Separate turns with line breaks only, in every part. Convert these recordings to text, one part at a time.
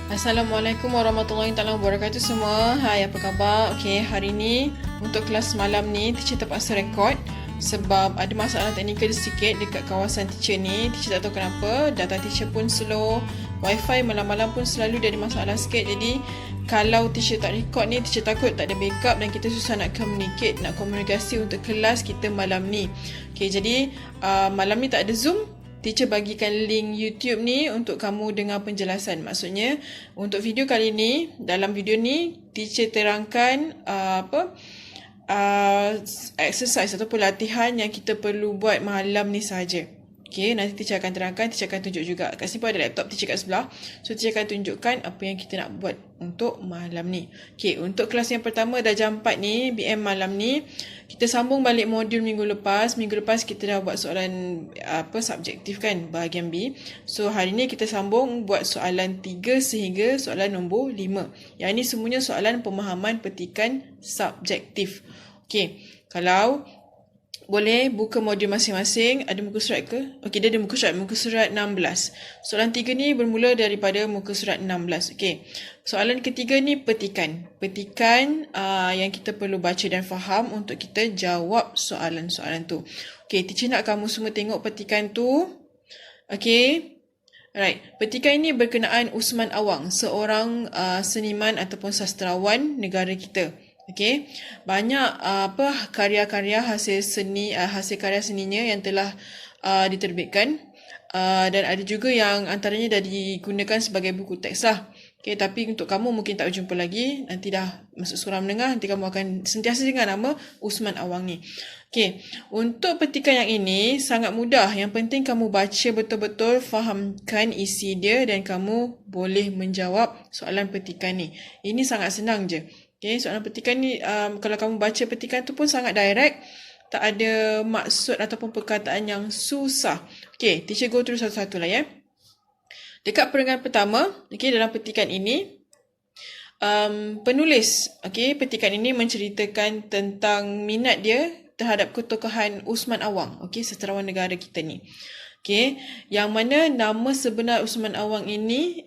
Assalamualaikum warahmatullahi wabarakatuh semua. Hai, apa khabar? Okey, hari ni untuk kelas malam ni teacher terpaksa rekod sebab ada masalah teknikal sikit dekat kawasan teacher ni. Teacher tak tahu kenapa, data teacher pun slow, wifi malam-malam pun selalu dia ada masalah sikit. Jadi kalau teacher tak rekod ni, teacher takut tak ada backup dan kita susah nak communicate, nak komunikasi untuk kelas kita malam ni. Okey, jadi malam ni tak ada Zoom. Teacher bagikan link YouTube ni untuk kamu dengar penjelasan. Maksudnya untuk video kali ni, dalam video ni teacher terangkan exercise ataupun latihan yang kita perlu buat malam ni saja. Okey, nanti teacher akan terangkan, teacher akan tunjuk juga. Kat sini pun ada laptop teacher kat sebelah. So teacher akan tunjukkan apa yang kita nak buat untuk malam ni. Okey, untuk kelas yang pertama dah jam 4 ni, BM malam ni, kita sambung balik modul minggu lepas. Minggu lepas kita dah buat soalan subjektif kan, bahagian B. So hari ni kita sambung buat soalan 3 sehingga soalan nombor 5. Yang ini semuanya soalan pemahaman petikan subjektif. Okey, kalau boleh buka modul masing-masing. Ada muka surat ke? Okey, dia ada muka surat 16. Soalan 3 ni bermula daripada muka surat 16. Okey. Soalan ketiga ni petikan. Petikan yang kita perlu baca dan faham untuk kita jawab soalan-soalan tu. Okey, teacher nak kamu semua tengok petikan tu. Okey. Alright, petikan ini berkenaan Usman Awang, seorang seniman ataupun sastrawan negara kita. Okey, banyak karya-karya hasil karya seninya yang telah diterbitkan, dan ada juga yang antaranya dah digunakan sebagai buku teks lah. Okey, tapi untuk kamu mungkin tak berjumpa lagi, nanti dah masuk sekolah menengah, nanti kamu akan sentiasa dengar nama Usman Awang ni. Okey, untuk petikan yang ini sangat mudah. Yang penting kamu baca betul-betul, fahamkan isi dia dan kamu boleh menjawab soalan petikan ni. Ini sangat senang je. Okay, soalan petikan ni, kalau kamu baca petikan tu pun sangat direct. Tak ada maksud ataupun perkataan yang susah. Okay, teacher go through satu-satu lah ya. Dekat perenggan pertama, okay, dalam petikan ini, penulis, okay, petikan ini menceritakan tentang minat dia terhadap ketokohan Usman Awang, okay, sastrawan negara kita ni. Okay, yang mana nama sebenar Usman Awang ini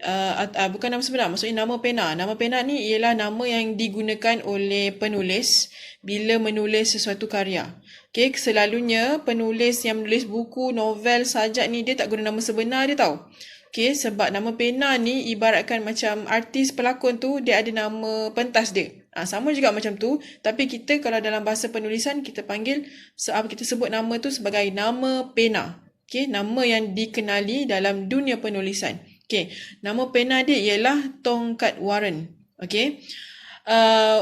bukan nama sebenar, maksudnya nama pena. Nama pena ni ialah nama yang digunakan oleh penulis bila menulis sesuatu karya. Okay, selalunya penulis yang menulis buku, novel, sajak ni dia tak guna nama sebenar dia tau. Okay, sebab nama pena ni ibaratkan macam artis pelakon tu dia ada nama pentas dia. Sama juga macam tu, tapi kita kalau dalam bahasa penulisan kita panggil, kita sebut nama tu sebagai nama pena. Okay, nama yang dikenali dalam dunia penulisan. Okay, nama pena dia ialah Tongkat Warren. Okay,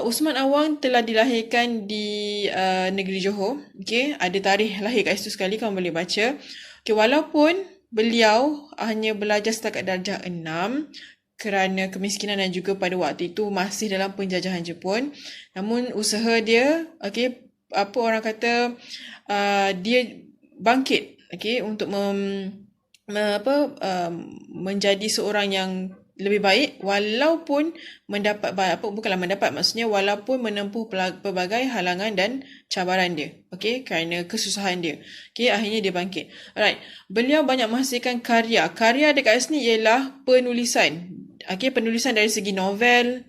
Usman Awang telah dilahirkan di negeri Johor. Okay, ada tarikh lahir kat situ sekali, kamu boleh baca. Okay, walaupun beliau hanya belajar setakat darjah 6 kerana kemiskinan dan juga pada waktu itu masih dalam penjajahan Jepun, namun usaha dia, okay, dia bangkit, okay, untuk menjadi seorang yang lebih baik walaupun walaupun menempuh pelbagai halangan dan cabaran dia, okay, kerana kesusahan dia. Okay, akhirnya dia bangkit. Alright, beliau banyak menghasilkan karya. Karya dekat sini ialah penulisan. Okay, penulisan dari segi novel,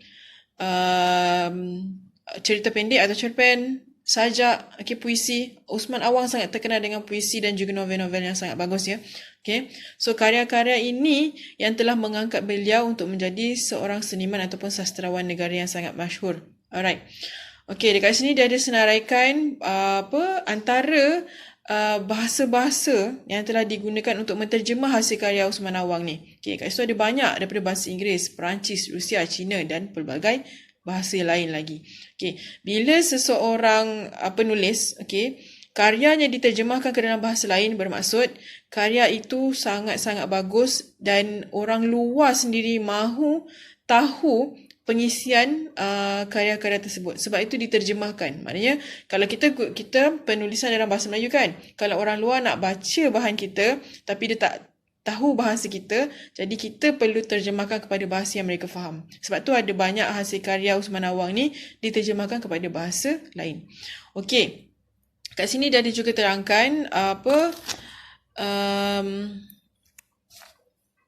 cerita pendek atau cerpen, sajak, okay, puisi. Usman Awang sangat terkenal dengan puisi dan juga novel-novel yang sangat bagus ya. Okay, so karya-karya ini yang telah mengangkat beliau untuk menjadi seorang seniman ataupun sastrawan negara yang sangat masyhur. Alright. Okay, dekat sini dia ada senaraikan antara bahasa-bahasa yang telah digunakan untuk menterjemah hasil karya Usman Awang ni. Okay, kat situ ada banyak daripada bahasa Inggeris, Perancis, Rusia, Cina dan pelbagai bahasa lain lagi. Okay, bila seseorang penulis, okay, karyanya diterjemahkan ke dalam bahasa lain, bermaksud karya itu sangat-sangat bagus dan orang luar sendiri mahu tahu pengisian karya-karya tersebut. Sebab itu diterjemahkan. Maknanya kalau kita penulisan dalam bahasa Melayu kan, kalau orang luar nak baca bahan kita tapi dia tak tahu bahasa kita, jadi kita perlu terjemahkan kepada bahasa yang mereka faham. Sebab tu ada banyak hasil karya Usman Awang ni diterjemahkan kepada bahasa lain. Okey. Kat sini dia ada juga terangkan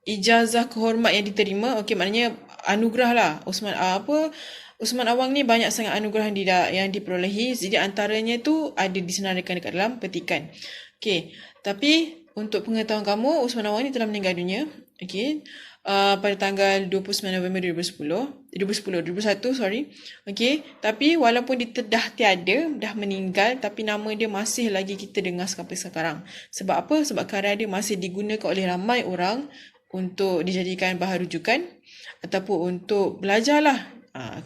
ijazah kehormat yang diterima. Okey, maknanya anugerah lah. Usman Awang ni banyak sangat anugerah yang diperolehi. Jadi antaranya tu ada disenaraikan dekat dalam petikan. Okey, tapi untuk pengetahuan kamu, Usman Awang ni telah meninggal dunia. Okey, pada tanggal 29 November 2021, sorry. Okey, tapi walaupun dia dah tiada, dah meninggal, tapi nama dia masih lagi kita dengar sampai sekarang. Sebab apa? Sebab karya dia masih digunakan oleh ramai orang untuk dijadikan bahan rujukan ataupun untuk belajar lah.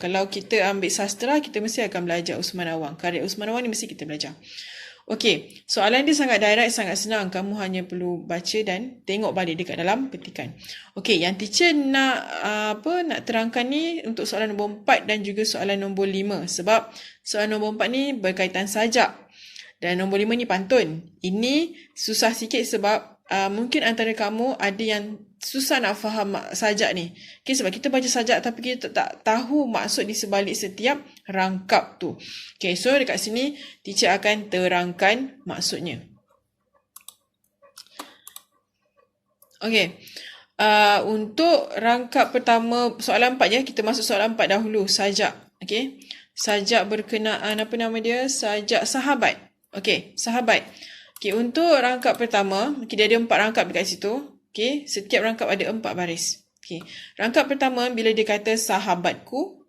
Kalau kita ambil sastra, kita mesti akan belajar Usman Awang. Karya Usman Awang ni mesti kita belajar. Okey, soalan dia sangat direct, sangat senang. Kamu hanya perlu baca dan tengok balik dekat dalam petikan. Okey, yang teacher nak terangkan ni untuk soalan nombor 4 dan juga soalan nombor 5. Sebab soalan nombor 4 ni berkaitan sajak. Dan nombor 5 ni pantun. Ini susah sikit sebab mungkin antara kamu ada yang susah nak faham sajak ni. Okay, sebab kita baca sajak tapi kita tak tahu maksud di sebalik setiap rangkap tu. Okay, so dekat sini teacher akan terangkan maksudnya. Okay, untuk rangkap pertama, soalan 4 je. Kita masuk soalan 4 dahulu, sajak. Okay, sajak berkenaan apa nama dia? Sajak sahabat. Okay, sahabat. Okay, untuk rangkap pertama, dia ada 4 rangkap dekat situ. Okay, setiap rangkap ada 4 baris. Okay, rangkap pertama bila dia kata sahabatku,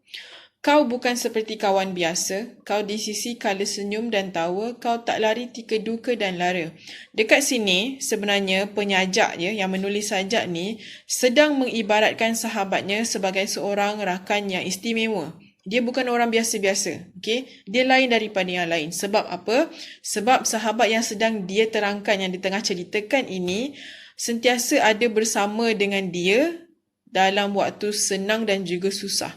kau bukan seperti kawan biasa, kau di sisi kala senyum dan tawa, kau tak lari tika duka dan lara. Dekat sini sebenarnya penyajak yang menulis sajak ni sedang mengibaratkan sahabatnya sebagai seorang rakan yang istimewa. Dia bukan orang biasa-biasa. Okay? Dia lain daripada yang lain. Sebab apa? Sebab sahabat yang sedang dia terangkan, yang di tengah ceritakan ini, sentiasa ada bersama dengan dia dalam waktu senang dan juga susah.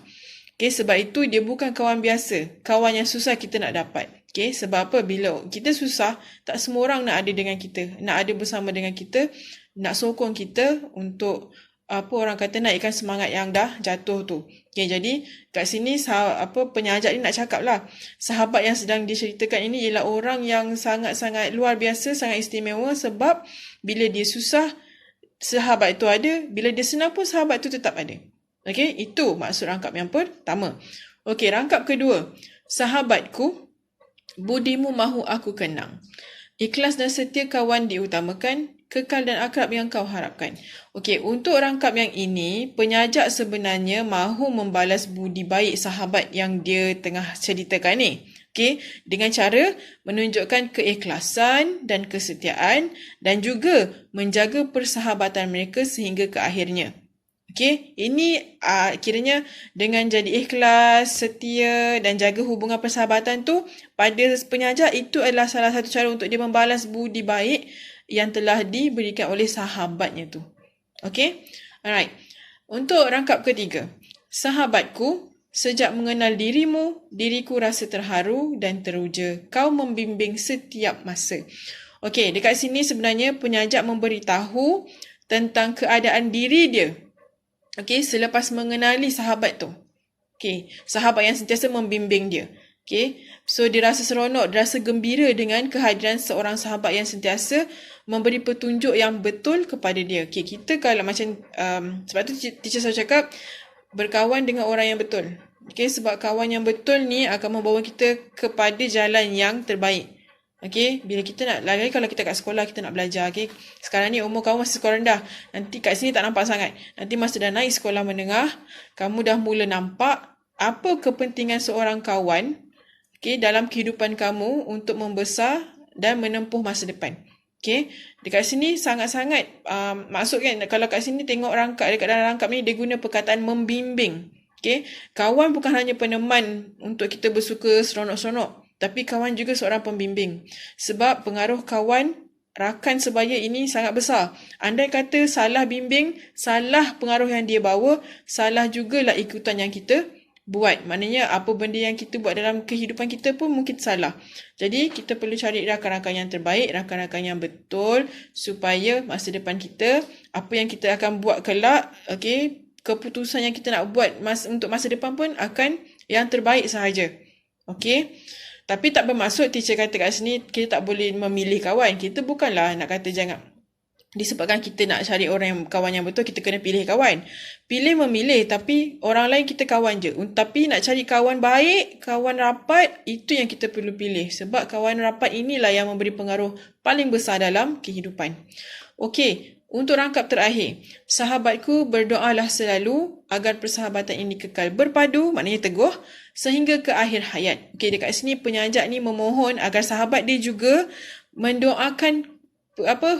Okay? Sebab itu dia bukan kawan biasa. Kawan yang susah kita nak dapat. Okay? Sebab apa? Bila kita susah, tak semua orang nak ada dengan kita. Nak ada bersama dengan kita. Nak sokong kita untuk orang kata naikkan semangat yang dah jatuh tu. Okay, jadi kat sini penyajak ni nak cakap lah, sahabat yang sedang diceritakan ini ialah orang yang sangat-sangat luar biasa, sangat istimewa sebab bila dia susah, sahabat itu ada. Bila dia senang pun sahabat tu tetap ada. Okay, itu maksud rangkap yang pertama. Okay, rangkap kedua. Sahabatku, budimu mahu aku kenang. Ikhlas dan setia kawan diutamakan, kekal dan akrab yang kau harapkan. Okey, untuk rangkap yang ini, penyajak sebenarnya mahu membalas budi baik sahabat yang dia tengah ceritakan ni. Okey, dengan cara menunjukkan keikhlasan dan kesetiaan dan juga menjaga persahabatan mereka sehingga ke akhirnya. Okey, ini kiranya dengan jadi ikhlas, setia dan jaga hubungan persahabatan tu pada penyajak, itu adalah salah satu cara untuk dia membalas budi baik yang telah diberikan oleh sahabatnya tu. Okey? Alright. Untuk rangkap ketiga. Sahabatku, sejak mengenal dirimu, diriku rasa terharu dan teruja. Kau membimbing setiap masa. Okey, dekat sini sebenarnya penyajak memberitahu tentang keadaan diri dia. Okey, selepas mengenali sahabat tu. Okey, sahabat yang sentiasa membimbing dia. Okay, so dia rasa seronok, dia rasa gembira dengan kehadiran seorang sahabat yang sentiasa memberi petunjuk yang betul kepada dia. Okay, kita kalau macam, sebab tu teacher selalu cakap, berkawan dengan orang yang betul. Okay, sebab kawan yang betul ni akan membawa kita kepada jalan yang terbaik. Okay, bila kita nak, lagi kalau kita kat sekolah, kita nak belajar. Okay, sekarang ni umur kamu masih sekolah rendah. Nanti kat sini tak nampak sangat. Nanti masa dah naik sekolah menengah, kamu dah mula nampak apa kepentingan seorang kawan dalam kehidupan kamu untuk membesar dan menempuh masa depan. Okay, dekat sini sangat-sangat maksud kan, kalau kat sini tengok rangkap, dekat dalam rangkap ni dia guna perkataan membimbing. Okay, kawan bukan hanya peneman untuk kita bersuka seronok-seronok, tapi kawan juga seorang pembimbing. Sebab pengaruh kawan, rakan sebaya ini sangat besar. Andai kata salah bimbing, salah pengaruh yang dia bawa, salah jugalah ikutan yang kita buat. Maknanya apa benda yang kita buat dalam kehidupan kita pun mungkin salah. Jadi kita perlu cari rakan-rakan yang terbaik, rakan-rakan yang betul, supaya masa depan kita, apa yang kita akan buat kelak, okay, keputusan yang kita nak buat untuk masa depan pun akan yang terbaik sahaja. Okay, tapi tak bermaksud teacher kata kat sini kita tak boleh memilih kawan. Kita bukanlah nak kata jangan Disebabkan kita nak cari orang yang kawan yang betul, kita kena pilih kawan. Pilih memilih, tapi orang lain kita kawan je. Tapi nak cari kawan baik, kawan rapat, itu yang kita perlu pilih. Sebab kawan rapat inilah yang memberi pengaruh paling besar dalam kehidupan. Okey, untuk rangkap terakhir. Sahabatku, berdoalah selalu agar persahabatan ini kekal berpadu, maknanya teguh, sehingga ke akhir hayat. Okey, dekat sini penyajak ni memohon agar sahabat dia juga mendoakan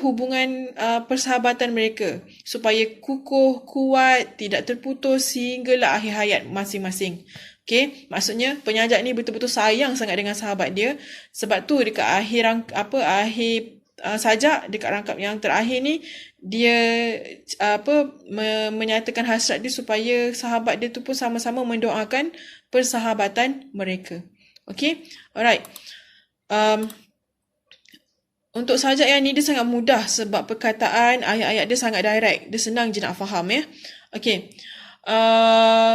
hubungan persahabatan mereka supaya kukuh, kuat, tidak terputus sehinggalah akhir hayat masing-masing. Okey, maksudnya penyajak ni betul-betul sayang sangat dengan sahabat dia. Sebab tu dekat akhir sajak dekat rangkap yang terakhir ni dia menyatakan hasrat dia supaya sahabat dia tu pun sama-sama mendoakan persahabatan mereka. Okey, alright. Untuk sajak yang ni dia sangat mudah sebab perkataan ayat-ayat dia sangat direct. Dia senang je nak faham ya. Okey.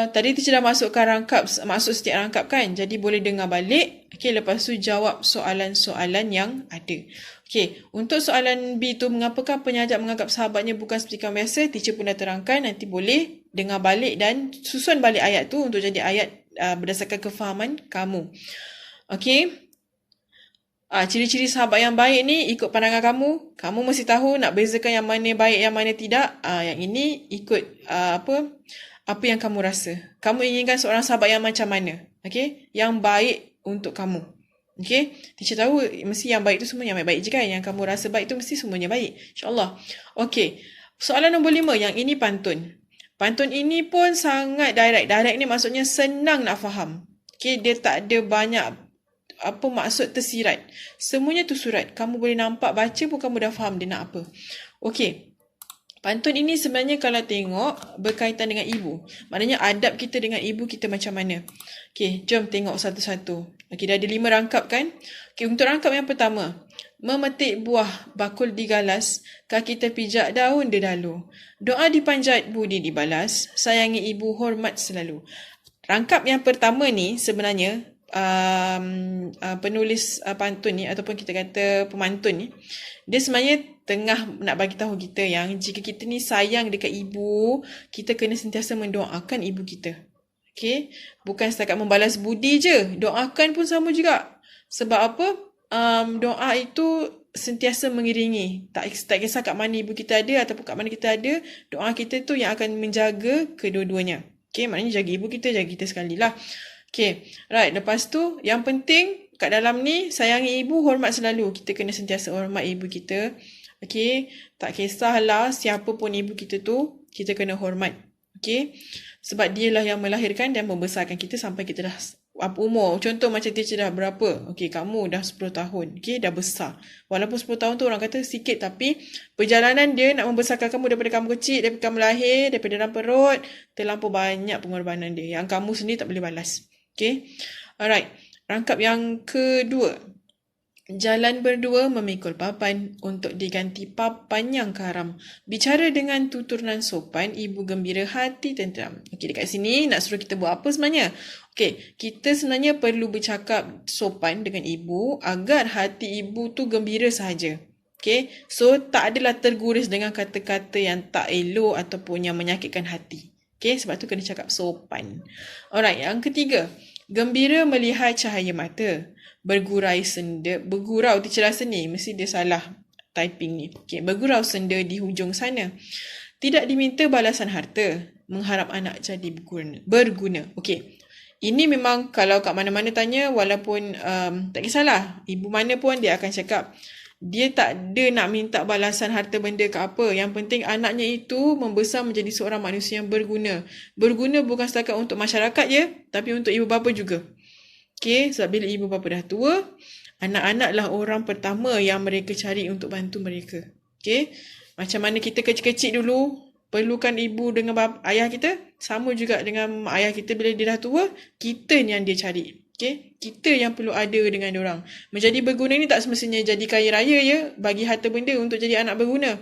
Tadi teacher dah masukkan masuk setiap rangkap kan. Jadi boleh dengar balik. Okey, lepas tu jawab soalan-soalan yang ada. Okey, untuk soalan B tu, mengapakah penyajak menganggap sahabatnya bukan seperti kawan biasa? Teacher pun dah terangkan. Nanti boleh dengar balik dan susun balik ayat tu untuk jadi ayat berdasarkan kefahaman kamu. Okey. Ciri-ciri sahabat yang baik ni ikut pandangan kamu. Kamu mesti tahu nak bezakan yang mana baik, yang mana tidak. Yang ini ikut apa yang kamu rasa. Kamu inginkan seorang sahabat yang macam mana? Okay? Yang baik untuk kamu. Okay? Teacher tahu mesti yang baik tu semua yang baik-baik je kan? Yang kamu rasa baik tu mesti semuanya baik. InsyaAllah. Okay. Soalan nombor 5. Yang ini pantun. Pantun ini pun sangat direct. Direct ni maksudnya senang nak faham. Okay? Dia tak ada banyak maksud tersirat. Semuanya tu surat. Kamu boleh nampak, baca pun kamu dah faham dia nak apa. Okey. Pantun ini sebenarnya kalau tengok berkaitan dengan ibu. Maknanya adab kita dengan ibu kita macam mana. Okey, jom tengok satu-satu. Okey, dah ada 5 rangkap kan? Okey, untuk rangkap yang pertama. Memetik buah, bakul digalas, kaki terpijak daun dedalu. Doa dipanjat, budi dibalas, sayangi ibu, hormat selalu. Rangkap yang pertama ni sebenarnya penulis pantun ni ataupun kita kata pemantun ni, dia sebenarnya tengah nak bagi tahu kita yang jika kita ni sayang dekat ibu, kita kena sentiasa mendoakan ibu kita. Okey, bukan setakat membalas budi je, doakan pun sama juga. Sebab apa? Doa itu sentiasa mengiringi. Tak kisah kat mana ibu kita ada ataupun kat mana kita ada, doa kita tu yang akan menjaga kedua-duanya. Okey, maknanya jaga ibu kita, jaga kita sekali lah. Okay, right. Lepas tu, yang penting kat dalam ni, sayangi ibu, hormat selalu. Kita kena sentiasa hormat ibu kita. Okay, tak kisahlah siapa pun ibu kita tu, kita kena hormat. Okay, sebab dialah yang melahirkan dan membesarkan kita sampai kita dah umur. Contoh macam teacher dah berapa? Okay, kamu dah 10 tahun. Okay, dah besar. Walaupun 10 tahun tu orang kata sikit, tapi perjalanan dia nak membesarkan kamu daripada kamu kecil, daripada kamu lahir, daripada dalam perut, terlampau banyak pengorbanan dia yang kamu sendiri tak boleh balas. Okay. Alright. Rangkap yang kedua. Jalan berdua memikul papan untuk diganti papan yang karam. Bicara dengan tuturan sopan, ibu gembira hati tenteram. Okay, dekat sini nak suruh kita buat apa sebenarnya? Okay, kita sebenarnya perlu bercakap sopan dengan ibu agar hati ibu tu gembira sahaja. Okay, so tak adalah terguris dengan kata-kata yang tak elok ataupun yang menyakitkan hati. Okay, sebab tu kena cakap sopan. Alright, yang ketiga. Gembira melihat cahaya mata. Bergurau, teacher rasa ni, mesti dia salah typing ni. Okay, bergurau senda di hujung sana. Tidak diminta balasan harta. Mengharap anak jadi berguna. Okay, ini memang kalau kat mana-mana tanya, walaupun tak kisahlah, ibu mana pun dia akan cakap, dia tak ada nak minta balasan harta benda ke apa. Yang penting anaknya itu membesar menjadi seorang manusia yang berguna. Berguna bukan setakat untuk masyarakat je, tapi untuk ibu bapa juga. Okay, sebab bila ibu bapa dah tua, anak-anaklah orang pertama yang mereka cari untuk bantu mereka. Okay, macam mana kita kecil-kecil dulu perlukan ibu dengan ayah kita, sama juga dengan ayah kita bila dia dah tua, kita yang dia cari. Okay, kita yang perlu ada dengan diorang. Menjadi berguna ni tak semestinya jadi kaya raya ya, bagi harta benda untuk jadi anak berguna.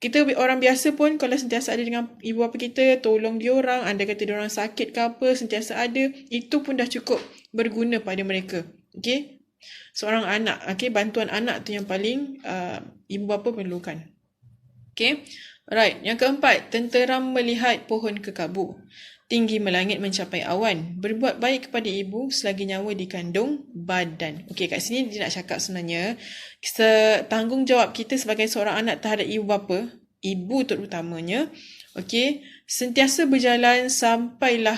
Kita orang biasa pun kalau sentiasa ada dengan ibu bapa kita, tolong diorang, anda kata diorang sakit ke apa, sentiasa ada, itu pun dah cukup berguna pada mereka. Okay, seorang anak, okay, bantuan anak tu yang paling ibu bapa perlukan. Okay. Alright. Yang keempat, tenteram melihat pohon kekabu. Tinggi melangit mencapai awan. Berbuat baik kepada ibu selagi nyawa dikandung badan. Okay, kat sini dia nak cakap sebenarnya tanggungjawab kita sebagai seorang anak terhadap ibu bapa, ibu terutamanya, okay, sentiasa berjalan sampailah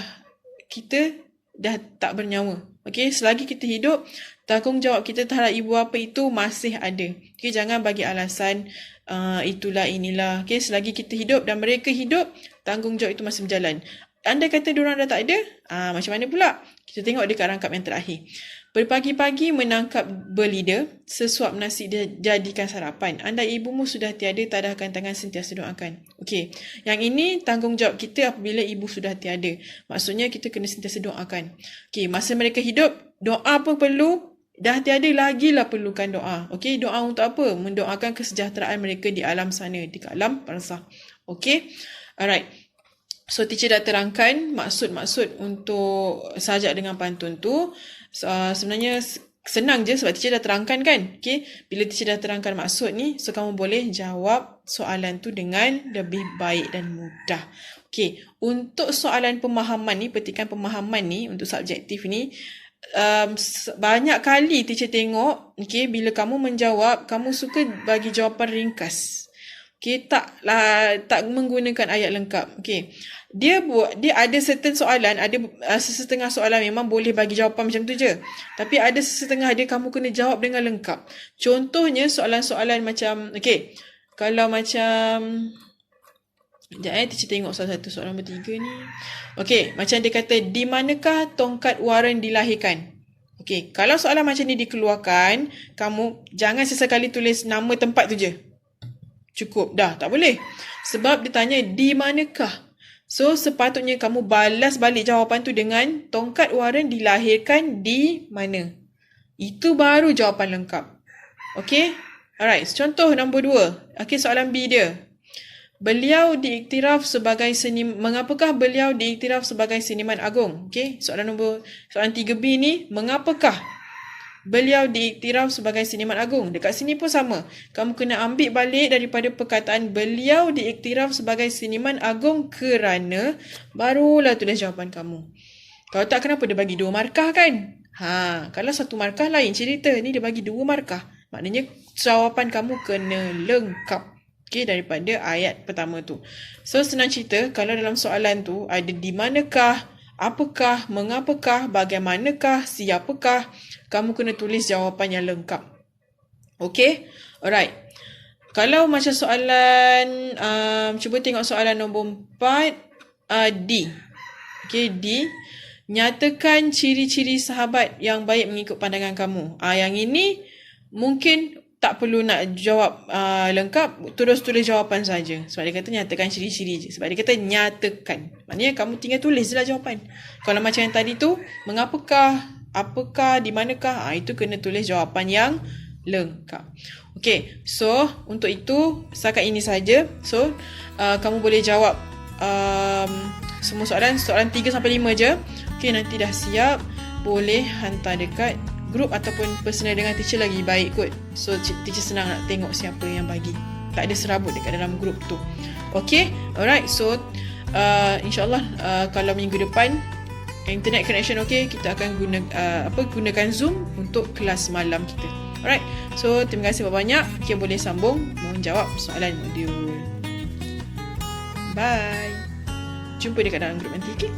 kita dah tak bernyawa. Okay, selagi kita hidup, tanggungjawab kita terhadap ibu bapa itu masih ada. Okay, jangan bagi alasan itulah inilah. Okay, selagi kita hidup dan mereka hidup, tanggungjawab itu masih berjalan. Andai kata diorang dah tak ada, macam mana pula? Kita tengok dekat rangkap yang terakhir. Berpagi-pagi menangkap belida, sesuap nasi jadikan sarapan. Andai ibumu sudah tiada, tadahkan tangan sentiasa doakan. Okey, yang ini tanggungjawab kita apabila ibu sudah tiada. Maksudnya kita kena sentiasa doakan. Okey, masa mereka hidup, doa pun perlu. Dah tiada lagilah perlukan doa. Okey, doa untuk apa? Mendoakan kesejahteraan mereka di alam sana, di alam barzakh. Okey, alright. So, teacher dah terangkan maksud-maksud untuk sajak dengan pantun tu. Sebenarnya senang je sebab teacher dah terangkan kan. Okay? Bila teacher dah terangkan maksud ni, so kamu boleh jawab soalan tu dengan lebih baik dan mudah. Okay, untuk soalan pemahaman ni, petikan pemahaman ni, untuk subjektif ni, banyak kali teacher tengok, okay, bila kamu menjawab, kamu suka bagi jawapan ringkas. Okay, tak menggunakan ayat lengkap. Okay, dia ada certain soalan, ada sesetengah soalan memang boleh bagi jawapan macam tu je. Tapi ada sesetengah dia kamu kena jawab dengan lengkap. Contohnya soalan-soalan macam, okay, kalau macam, sekejap teacher tengok salah satu soalan nombor 3 ni. Okay, macam dia kata, di manakah tongkat Warren dilahirkan? Okay, kalau soalan macam ni dikeluarkan, kamu jangan sesekali tulis nama tempat tu je. Cukup dah, tak boleh. Sebab dia tanya di manakah. So, sepatutnya kamu balas balik jawapan tu dengan tongkat Warren dilahirkan di mana. Itu baru jawapan lengkap. Okay? Alright, contoh nombor 2. Okay, soalan B dia. Beliau diiktiraf sebagai mengapakah beliau diiktiraf sebagai seniman agung? Okay, soalan 3B ni, mengapakah beliau diiktiraf sebagai seniman agung? Dekat sini pun sama. Kamu kena ambil balik daripada perkataan beliau diiktiraf sebagai seniman agung kerana, barulah tulis jawapan kamu. Kalau tak, kenapa dia bagi 2 markah kan? Kalau 1 markah lain cerita. Ni dia bagi 2 markah. Maknanya jawapan kamu kena lengkap. Okay, daripada ayat pertama tu. So, senang cerita, kalau dalam soalan tu ada di manakah, apakah, mengapakah, bagaimanakah, siapakah, kamu kena tulis jawapan yang lengkap. Okay? Alright. Kalau macam soalan, cuba tengok soalan nombor 4, D. Okay, D. Nyatakan ciri-ciri sahabat yang baik mengikut pandangan kamu. Yang ini mungkin tak perlu nak jawab lengkap, terus tulis jawapan saja. Sebab dia kata nyatakan ciri-ciri je. Sebab dia kata nyatakan. Maknanya kamu tinggal tulis je lah jawapan. Kalau macam yang tadi tu, mengapakah, apakah, di manakah, itu kena tulis jawapan yang lengkap. Okay, so untuk itu, setakat ini saja. So, kamu boleh jawab semua soalan 3 sampai 5 je. Okay, nanti dah siap, boleh hantar dekat grup ataupun personal dengan teacher lagi baik kot. So, teacher senang nak tengok siapa yang bagi. Tak ada serabut dekat dalam grup tu. Okay, alright. So, insyaAllah kalau minggu depan internet connection okay, kita akan gunakan Zoom untuk kelas malam kita. Alright. So, terima kasih banyak. Okay, boleh sambung menjawab soalan modul. Bye. Jumpa dekat dalam grup nanti, okay?